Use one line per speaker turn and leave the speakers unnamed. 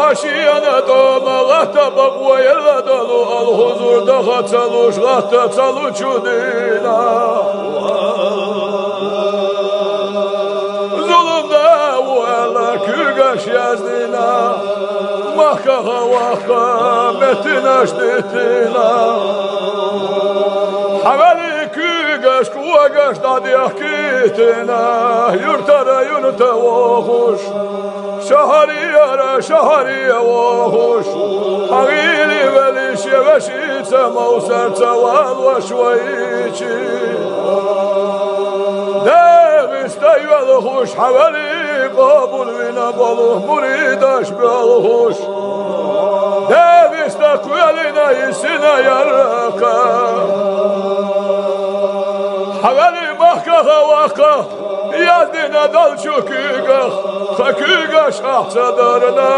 Haşiyana doma gahta bakva yella dalu al huzurda gataluş gahta çalu çudina zulümda valla kügaş yazdina mahkaha vaka metin açtıtina havali kügaş kuvagaş dadiyah kitina yurtara yurta vohuş şahariye vohuş Hagili veliş yeveşice mavserce val ve şvayçi Deviste yvelhuş haveli kabul vina baluh muridaş belhuş Deviste kuyeline isine yaraka Haveli mahkaha vaka Yazdina dal çukügah Fakügah şahçadarına